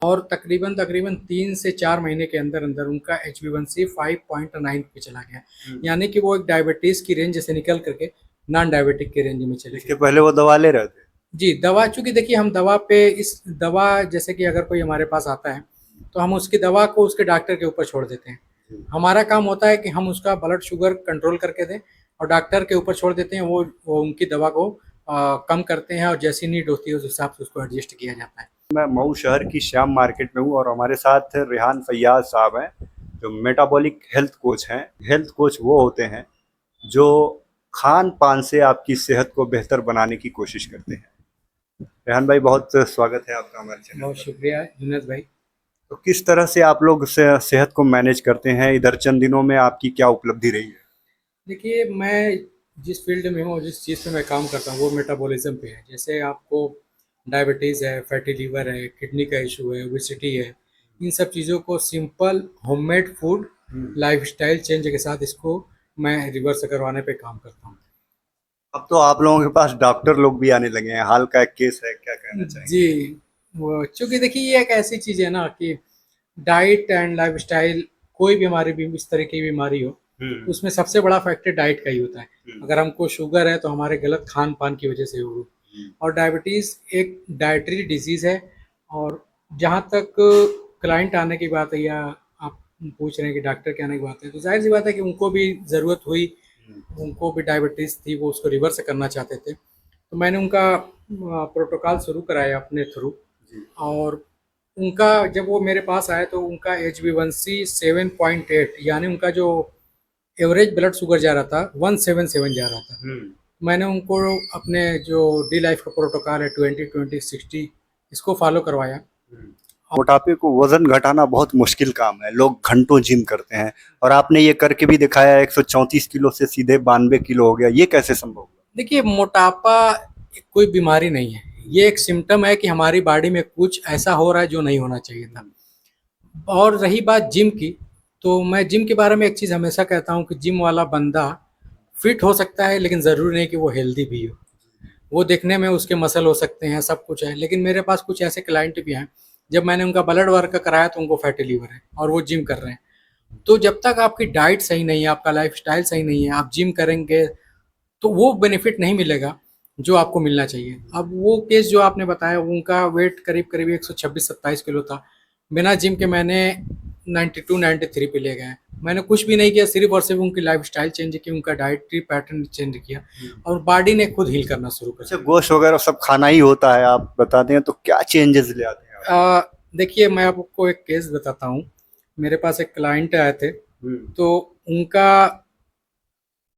और तकरीबन तकरीबन 3 से 4 महीने के अंदर अंदर उनका HbA1c 5.9 पे चला गया। यानी कि वो एक डायबिटीज़ की रेंज से निकल करके नॉन डायबिटिक की रेंज में चले इसके गए। पहले वो दवा ले रहे थे? जी, दवा चूँकि देखिए हम दवा पे इस दवा जैसे कि अगर कोई हमारे पास आता है, तो हम उसकी दवा को उसके डॉक्टर के ऊपर छोड़ देते हैं। हमारा काम होता है कि हम उसका ब्लड शुगर कंट्रोल करके दें और डॉक्टर के ऊपर छोड़ देते हैं, वो उनकी दवा को कम करते हैं और जैसी नीड होती है उस हिसाब से उसको एडजस्ट किया जाता है। मैं मऊ शहर की श्याम मार्केट में हूँ और हमारे साथ रेहान फैयाज साहब हैं, जो मेटाबॉलिक हेल्थ कोच हैं। हेल्थ कोच वो होते हैं जो खान पान से आपकी सेहत को बेहतर बनाने की कोशिश करते हैं। रेहान भाई, बहुत स्वागत है आपका हमारे चैनल बहुत पर। शुक्रिया जुनैद भाई। तो किस तरह से आप लोग सेहत को मैनेज करते हैं? इधर चंद दिनों में आपकी क्या उपलब्धि रही है? देखिए, मैं जिस फ़ील्ड में हूँ, जिस चीज़ पे मैं काम करता हूँ, वो मेटाबॉलिज़्म पे है। जैसे आपको डायबिटीज़ है, फैटी लिवर है, किडनी का इश्यू है, ओबेसिटी है, इन सब चीज़ों को simple homemade food, lifestyle change के साथ इसको मैं रिवर्स करवाने पे काम करता हूँ। अब तो आप लोगों के पास डॉक्टर लोग भी आने लगे हैं। हाल का एक केस है, क्या कहना जी, चाहेंगे? वो चूँकि देखिए ये एक ऐसी चीज़ है ना कि डाइट एंड लाइफ़स्टाइल, कोई भी हमारी भी इस तरह की बीमारी हो, तो उसमें सबसे बड़ा फैक्टर डाइट का ही होता है। अगर हमको शुगर है तो हमारे गलत खान-पान की वजह से होगी और डायबिटीज़ एक डायटरी डिज़ीज़ है। और जहाँ तक क्लाइंट आने की बात है या आप पूछ रहे हैं कि डॉक्टर के आने की बात है, तो ज़ाहिर-सी बात है कि उनको भी ज़रूरत हुई, उनको भी डायबिटीज़ थी, वो उसको रिवर्स करना चाहते थे। तो मैंने उनका प्रोटोकॉल शुरू कराया अपने थ्रू। और उनका जब वो मेरे पास आए तो उनका HbA1c 7.8, यानी उनका जो एवरेज ब्लड शुगर जा रहा था 177 जा रहा था। मैंने उनको अपने जो डी लाइफ का प्रोटोकॉल है 20-20-60 इसको फॉलो करवाया। मोटापे को वजन घटाना बहुत मुश्किल काम है, लोग घंटों जिम करते हैं और आपने ये करके भी दिखाया। 134 किलो से सीधे 92 किलो हो गया, ये कैसे संभव हुआ? देखिए, मोटापा कोई बीमारी नहीं है, ये एक सिम्टम है कि हमारी बॉडी में कुछ ऐसा हो रहा है जो नहीं होना चाहिए था। और रही बात जिम की, तो मैं जिम के बारे में एक चीज़ हमेशा कहता हूँ कि जिम वाला बंदा फिट हो सकता है लेकिन ज़रूरी नहीं कि वो हेल्दी भी हो। वो दिखने में उसके मसल हो सकते हैं, सब कुछ है, लेकिन मेरे पास कुछ ऐसे क्लाइंट भी हैं, जब मैंने उनका ब्लड वर्क कराया तो उनको फैटी लीवर है और वो जिम कर रहे हैं। तो जब तक आपकी डाइट सही नहीं है, आपका लाइफ़स्टाइल सही नहीं है, आप जिम करेंगे तो वो बेनिफिट नहीं मिलेगा जो आपको मिलना चाहिए। अब वो केस जो आपने बताया, उनका वेट करीब-करीब 126-27 किलो था। बिना जिम के मैंने 92-93 पे ले गए। मैंने कुछ भी नहीं किया, सिर्फ़ और सिर्फ़ उनकी लाइफ़स्टाइल चेंज की, उनका डाइटरी पैटर्न चेंज किया और बॉडी ने खुद हील करना शुरू कर अच्छा, दिया। गोश्त वगैरह सब खाना ही होता है, आप बताते हैं, तो क्या चेंजेस ले आते हैं आप? देखिए, मैं आपको एक केस बताता हूँ। मेरे पास एक क्लाइंट आए थे, हम्म। तो उनका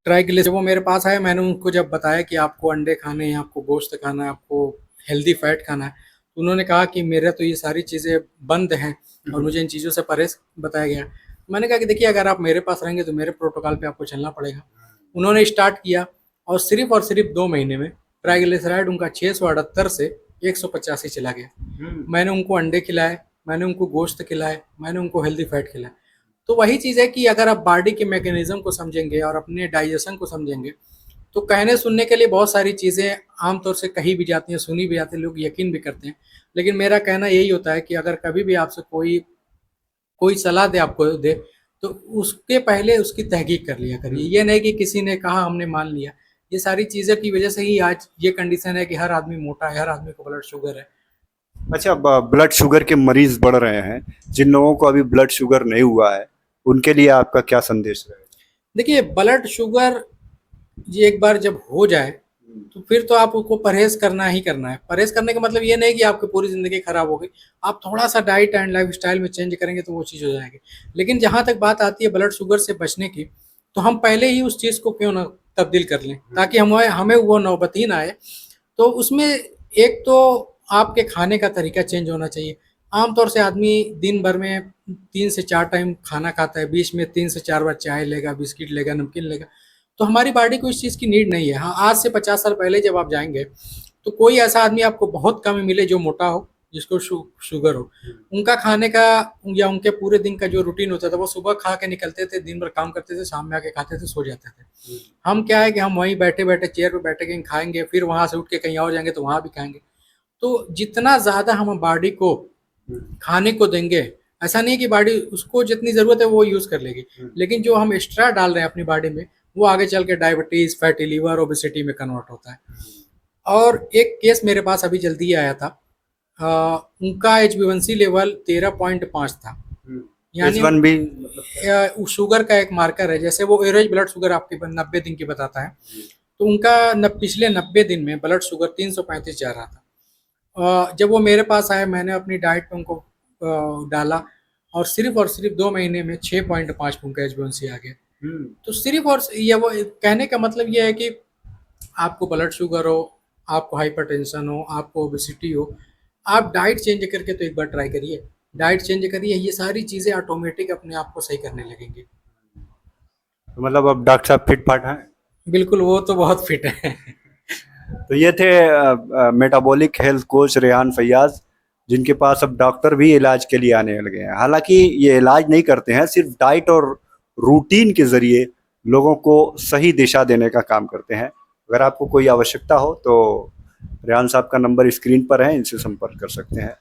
ट्राइग्लिसराइड, जब वो मेरे पास आए मैंने उनको जब बताया कि आपको अंडे खाने हैं, आपको गोश्त खाना है, आपको हेल्दी फैट खाना है, तो उन्होंने कहा कि मेरा तो ये सारी चीज़ें बंद हैं और मुझे इन चीज़ों से परहेज़ बताया गया। मैंने कहा कि देखिए, अगर आप मेरे पास रहेंगे तो मेरे प्रोटोकॉल पे आपको चलना पड़ेगा। उन्होंने स्टार्ट किया और सिर्फ़ 2 महीने में ट्राइग्लिसराइड उनका 678 से 185 चला गया। मैंने उनको अंडे खिलाए, मैंने उनको गोश्त खिलाए, मैंने उनको हेल्दी फैट खिलाया। तो वही चीज़ है कि अगर आप बॉडी के मैकेनिज़्म को समझेंगे और अपने डाइजेशन को समझेंगे, तो कहने सुनने के लिए बहुत सारी चीज़ें आम तौर से कही भी जाती हैं, सुनी भी जाती हैं, लोग यकीन भी करते हैं। लेकिन मेरा कहना यही होता है कि अगर कभी भी आपसे कोई कोई सलाह दे आपको दे, तो उसके पहले उसकी तहकीक कर लिया करिए। ये नहीं कि किसी ने कहा हमने मान लिया। ये सारी चीज़ों की वज़ह से ही आज ये कंडीशन है कि हर आदमी मोटा है, हर आदमी को ब्लड शुगर है। अच्छा, ब्लड शुगर के मरीज बढ़ रहे हैं। जिन लोगों को अभी ब्लड शुगर नहीं हुआ है, उनके लिए आपका क्या संदेश रहेगा? देखिए, ब्लड शुगर ये एक बार जब हो जाए, तो फिर तो आप उसको परहेज़ करना ही करना है। परहेज़ करने का मतलब ये नहीं कि आपकी पूरी ज़िंदगी खराब हो गई। आप थोड़ा-सा डाइट एंड लाइफ़स्टाइल में चेंज करेंगे तो वो चीज़ हो जाएगी। लेकिन जहाँ तक बात आती है ब्लड शुगर से बचने की, तो हम पहले ही उस चीज़ को क्यों ना तब्दील कर लें, ताकि हमें हमें वो नौबत ही ना आए। तो उसमें एक तो आपके खाने का तरीका चेंज होना चाहिए। आम तौर से आदमी दिन भर में 3 से 4 टाइम खाना खाता है, बीच में 3 से 4 बार चाय लेगा, बिस्किट लेगा, नमकीन लेगा। तो हमारी बॉडी को इस चीज़ की नीड नहीं है। हाँ, आज से 50 साल पहले जब आप जाएँगे, तो कोई ऐसा आदमी आपको बहुत कम मिले जो मोटा हो, जिसको शुगर हो। उनका खाने का या उनके पूरे दिन का जो रूटीन होता था, वो सुबह खा के निकलते थे, दिन भर काम करते थे, शाम में आके खाते थे, सो जाते थे। हम क्या है कि हम वहीं बैठे-बैठे चेयर पे बैठ के खाएँगे, फिर वहाँ से उठ के कहीं और जाएँगे तो वहाँ भी खाएँगे। तो जितना ज़्यादा हम बॉडी को खाने को देंगे, ऐसा नहीं कि बॉडी उसको जितनी ज़रूरत है वो यूज़ कर लेगी, लेकिन जो हम एक्स्ट्रा डाल रहे हैं अपनी बॉडी में, वो आगे चल के डायबिटीज़, फैटी लिवर, ओबेसिटी में कन्वर्ट होता है। और एक केस मेरे पास अभी जल्दी ही आया था, उनका एचबी1सी लेवल 13.5 था। यानी H1 भी शुगर का एक मार्कर है, जैसे वो एवरेज ब्लड शुगर आपकी 90 दिन की बताता है, तो उनका पिछले 90 दिन में ब्लड शुगर 335 जा रहा था। जब वो मेरे पास आए, मैंने अपनी डाइट पे उनको डाला, और सिर्फ 2 महीने में 6.5 उनका एचबी1सी आ गया। तो सिर्फ और ये वो कहने का मतलब ये है कि आपको ब्लड शुगर हो, आपको हाइपरटेंशन हो, आपको ओबेसिटी हो, आप डाइट चेंज करके तो एक बार ट्राई करिए। डाइट चेंज करिए, ये सारी चीज़ें ऑटोमेटिक अपने आप को सही करने लगेंगी। तो मतलब अब डॉक्टर साहब फिट फाट हैं। बिल्कुल, वो तो बहुत फिट है। तो ये थे metabolic health coach Rehan Faiyaz, जिनके पास अब डॉक्टर भी इलाज के लिए आने लगे हैं। हालांकि ये इलाज नहीं करते हैं, सिर्फ डाइट और रूटीन के जरिए लोगों को सही दिशा देने का काम करते हैं। अगर आपको कोई आवश्यकता हो तो रेहान साहब का नंबर स्क्रीन पर है, इनसे संपर्क कर सकते हैं।